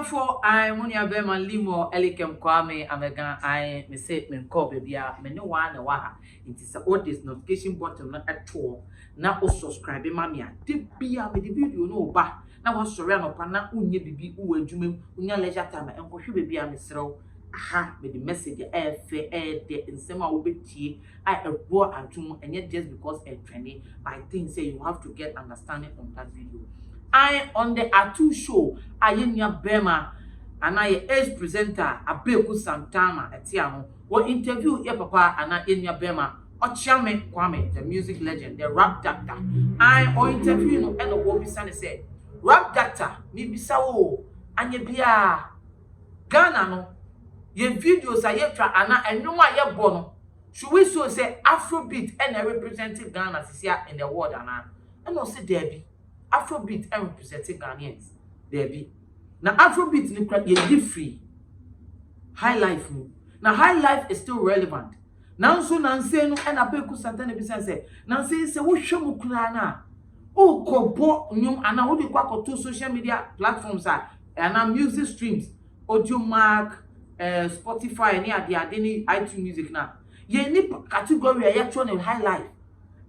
Abusiafo I Munya Bema Limo Okyeame Kwame Amega I me say me call baby me ne wa na wa it is all this notification button na at na o subscribe ma me a de bia me the video no ba na wa sori anopa na unye bibi uwa adwumem unya leisure time enkohwe baby a me serew aha me the message de nsema wo betie I ebo adwum enye just because e trending but I think say you have to get understanding on that video. I on the Atu show, Ayenya Bema, and I age presenter, Abeku Santana, Etiano, will interview your papa and Ayenya Bema, Okyeame Kwame, the music legend, the rap doctor. I or interview no and what Bisani said, rap doctor, me bisawo, and ye bia Ghana no, ye videos are yet try and no one yet bono. Should we so say Afrobeat and I represented Ghana here in the world and no say Debbie. Afrobeat and representing Ghanaians. There be. Now Afrobeat ni free. High life. Now high life is still relevant. Now so nanse no and Abeku Santana be say nanse say wo hwemu kura na. O kobo nyum ana wo de kwa to social media platforms and music streams, audio mark, Spotify ni ade ni iTunes music na. Ye ni category ya tro high life.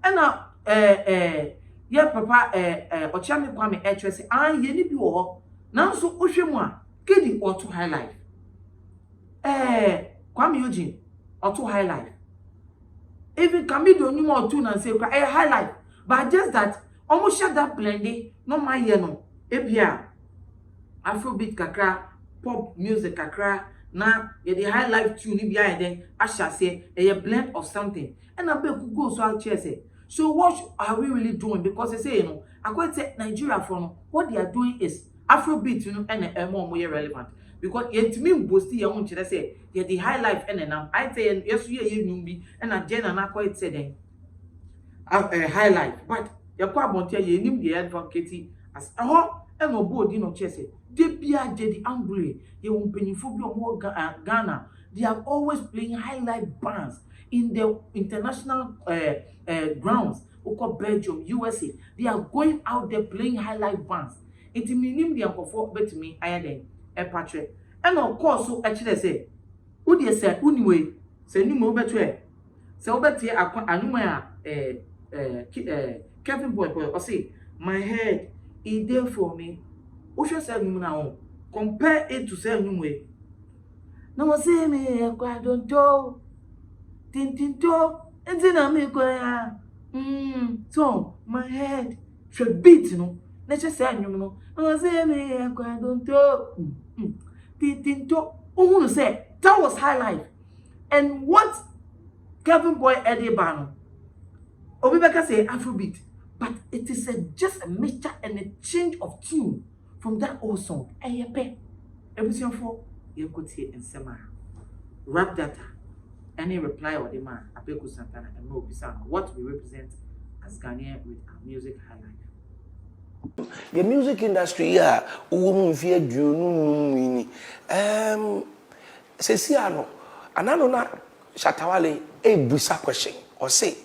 And yeah, papa, Okyeame Kwame say, ye ni bi wo ho. Now so ohwemu a, kedi auto high life. Kwame Eugene, auto high life. Even Kamido ni mo auto na say high life. But just that, almost shut that blending, no my ye no. Ebia, Afrobeat kakra, pop music kakra, na ye the high life tune ni bia then, Asha say, a blend of something. And I could go so I'll say. So what are we really doing? Because they say, you know, I quite say Nigeria for no, what they are doing is Afrobeat, you know, and more relevant. Because yet me boasty ya won chere say, yeah, the high life and now I say yes you numbi and a gen and I quite say then high life. But ya kwa bontia ye nim the advocate as and no board, you know, chese. They be a the angry, they won't penny for more Ghana. They are always playing high life bands in the international grounds, Belgium, USA. They are going out there playing high life bands. It meaning the uncle bet me higher than a patron. And of course, so actually say, who they say, anyway, say no more better. So bet here, I Kevin Boy, or say, my head is there for me. Who should say now? Compare it to say new way. No say me, I don't know. Tintinto, and then I make so my head should beat no. Let's just say no. No say me, I don't know. Tintinto, who say that was high life. And what Kevin Boy Eddie Bano, Obibeka say Afrobeat, but it is just a mixture and a change of tune from that old song. And you pay everything for you could hear in summer. Rap data. Any reply or demand, Abeku Santana and no Bisana, what we represent as Ghanaian with our music highlight. The music industry here, fear Junu. Sesiano, Ananona Shatawale, a bisa question, or say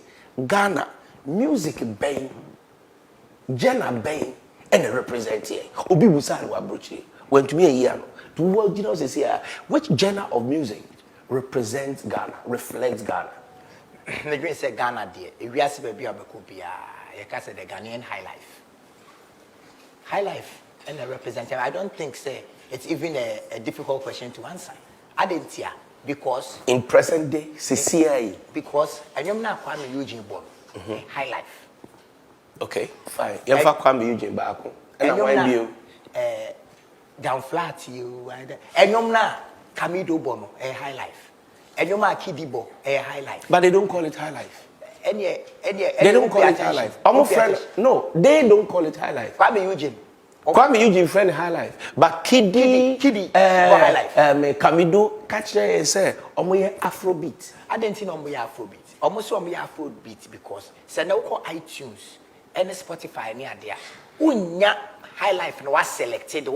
Ghana, music bay, Jenna Bay, and a representative, Obi Busano Abruchi, went to me a year. To what you know, says here, which genre of music represents Ghana, reflects Ghana? The dream say Ghana dear. If we ask baby Abekubia, you can say the Ghanaian high life. High life and a representative. I don't think say it's even a difficult question to answer. I didn't hear because in present day, CCI. Because I am not Kwame Eugene born. High life. Okay, fine. You have Kwame Eugene back. And I want you down flat you and you're not Kamido Bono, a high life. And you're not Kidibo, a high life. But they don't call it high life. They don't call it high life. I'm friend. No, they don't call it high life. Kwame Eugene. Kwame Eugene friend high life. But Kidi high life. Kamido catch there say omoye Afrobeat. I didn't know omoye Afrobeat. Almost omoye Afrobeat because say now call iTunes and Spotify near there. Unya high life and was selected the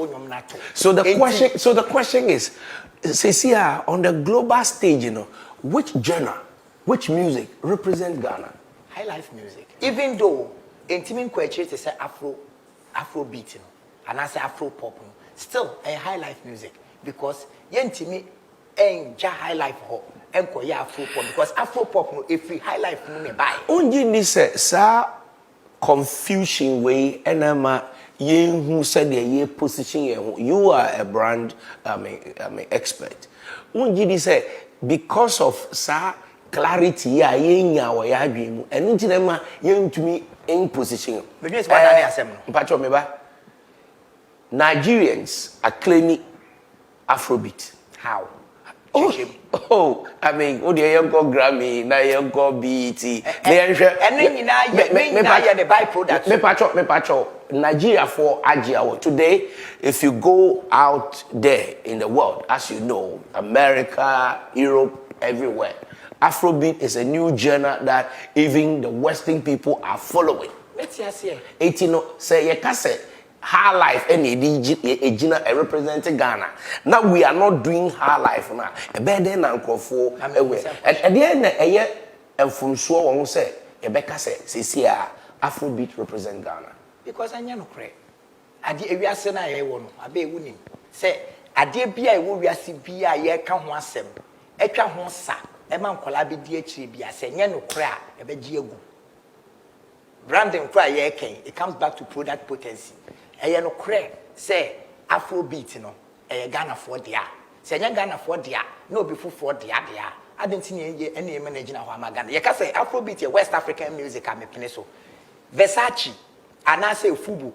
So the question is, say here on the global stage, you know, which genre, which music represents Ghana? High life music. Even though intimate question they say Afrobeat, you know, and I say Afro pop, still a high life music because yentimi enja high life ho enko ya Afro pop because Afro pop no if we high life no me buy. Only this sa confusion way enema yen who said ye position you are a brand expert. Only this because of sa clarity ya yen ya wa ya adwemu enu ntinema yen tumi in position. Because what I asem no. Mpacho me ba Nigerians are claiming Afrobeat. How? I mean, oh, the young Grammy, na young BET. And the byproduct. Me pacho. Nigeria for Ajiawo. Today, if you go out there in the world, as you know, America, Europe, everywhere, Afrobeat is a new genre that even the Western people are following. Let's see. 18 say ye kase. High life and a representing Ghana. Now we are not doing high life now. A bed then uncle for away. At the end, a year and from so on say, Rebecca says, Afrobeat represent Ghana. Because I know cray. I did a reasona I won, a bay winning. Say, I dare be a will be a year come once sem. A can one sa, a man collabi DH be a say, no cry, a begiago. Brandon cry, it comes back to product potency. A no cray, say, Afrobeat, no, a Ghana for dia. Say, Ghana for dia, no before for dia. I didn't see any managing of Ghana. You can say Afrobeat, West African music, I'm a peneso. Versace, and I say Fubu,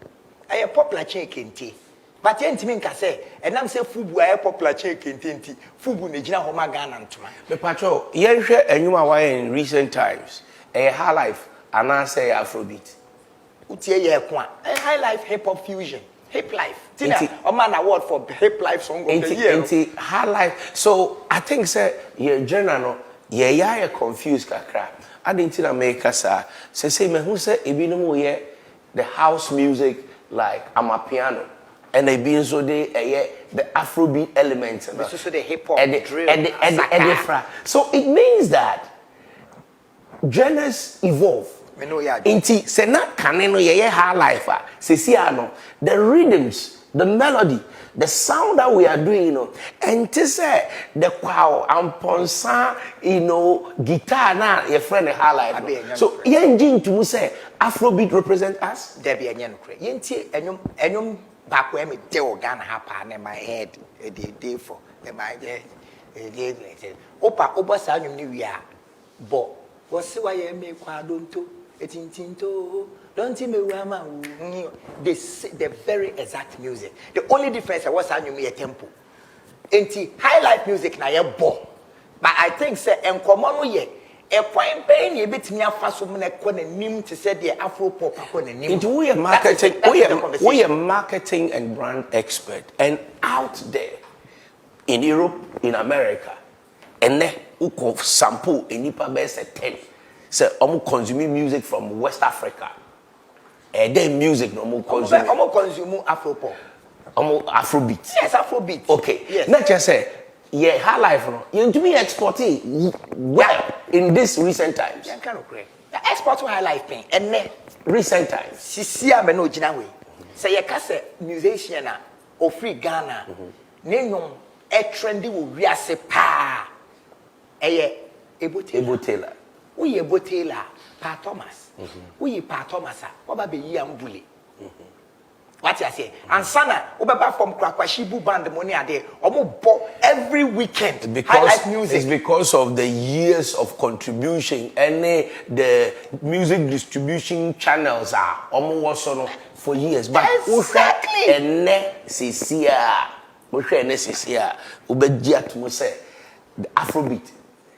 a popular check in tea. But you can say, and I'm say Fubu, a popular check in tea, Fubu, Nijina Homa Ghana. The patrol, Yensha and you are in recent times, a high life, and I say Afrobeat. A high life hip hop fusion, hip life. A man award for hip life song of the year. High life. So I think say your journal, yeah, confused kakra. I didn't make us say me who say ebinomo ye the house music like amapiano and they being so they the Afrobeat elements and so the hip hop and the so it means that genres evolve. Inti se na kaneno ye high life the rhythms, the melody, the sound that we are doing, and to say the wow amponsa, guitar na your friend high life. So yen to say Afrobeat represent us. There be a nyanukre. Yenti enyum back when me tell Ghana happen in my head a day for my head a day. Opa sa nyum ni we are, but what's why you make don't don't me the very exact music. The only difference is what's you me a tempo. Enti high life music na ye bo. But I think say enkomo no ye e kwan ben ye betimi afa so na ko na nim to say the Afro pop ko na nim. Into we are marketing and brand expert and out there in Europe, in America, and then uko sample enipa be say 10. Say, I'm consuming music from West Africa. And then music, no more consuming. I'm consuming Afropop. I'm Afrobeat. Yes, Afrobeat. Okay. Yes. Not just say, yeah, high life, no. You to be exporting well in this recent times. Yeah, kind of great. Export to high life pain. And then recent times. Sisia me no jina we. Say you can say musician na o free Ghana. Nenyon e trendy wo wiase pa. Eye Ebotela. We Botela, Pa Thomas. We Pa Thomas, what be ye and bully? What I say? And Sana, Obaba from Krakwashibu band money a day, every weekend. Because it's because of the years of contribution and the music distribution channels are almost for years. But exactly. And Cecilia, Ubediat Mose, the Afrobeat.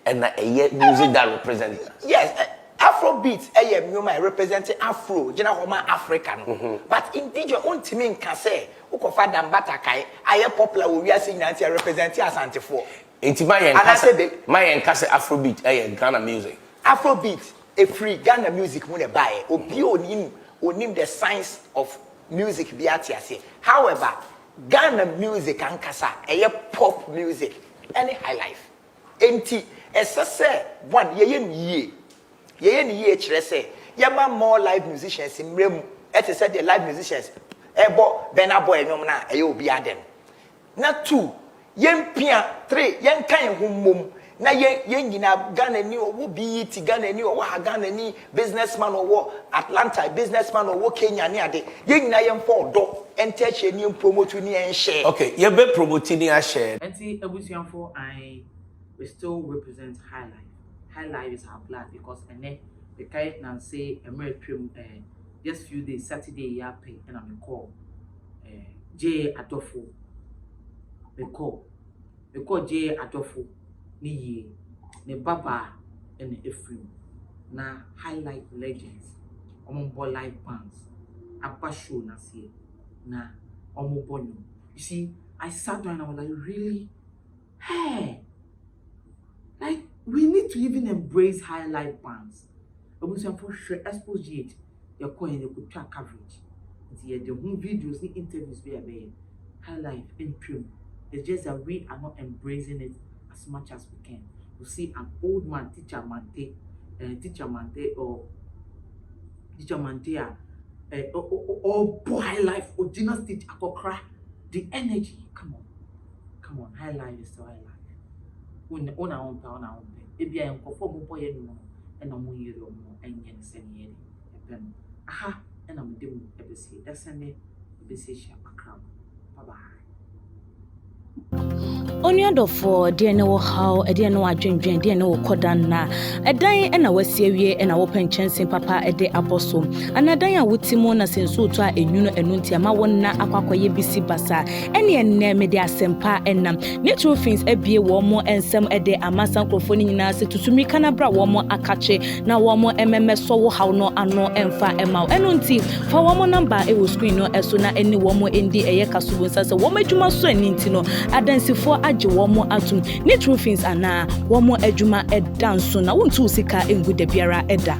And a music that represents us. Yes, Afrobeat, I representing Afro, general African. But indeed, your own team can say, Ukofa Dambatakai, I am popular with your signature representing us anti-4. It's my encase Afrobeat, Ghana music. Afrobeat, a free Ghana music, when buy, onim the science of music, however, Ghana music and Kasa, a pop music, any high life. Empty. As I say, one ye chere say, yama more live musicians in Remu. As I said, the live musicians, ebo bena boy nyom na e obi ade no na 2 yen pia 3 yen kan ho mom na yen nyina Ghana ni owo BET Ghana ni owo Ghana ni businessman owo Atlanta businessman owo Kenya ni ade yen nyina yen for do enter che ni promote ni en share. Okay, you be promoting your share. Enti ebusianfo we still represent high life. High life is our blood because the kai nan say American just few days Saturday ya pay and I'm call J Adolfo. We call J Adolfo ni ye ne baba and Ephraim na high life legends ombo live bands apa show na see na ombo. You see, I sat down and I was like, really? Hey, like we need to even embrace high life bands. But we for sure expose it. You're calling you could track coverage. The whole videos, the interviews we are being high life in trim. It's just that we are not embracing it as much as we can. You see an old man, teacher Mante, or boy life or dynasty akokra. The energy, come on, high life is still high life. When on our own, if you are conform boy anymore, and I'm more and yen send ye, aha, and I'm doing episode. That's a name, episode, a crown. Bye bye. Onyadofo de ne wo haw de ne wo adwendwen de ne wo kodan na edan e na wasiewie e na wo penchensen papa e de aboso anadan a wotimo na senso to a enwuno enunti ama wonna akwakoye bisi basa ene enne me de asempa enam natural things ebie wo mo ensem e de amasan krofo ni nyina se tutumi kana bra wo mo akache na wo mo emmeso wo haw no ano emfa emaw enunti fa wo mo number e wo screen no eso na eni wo mo endi eye kasubo nsa se wo madwuma so aninti no adansifo aje womo atum ni true things ana womo adwuma edanso na wontu sika engu da biara eda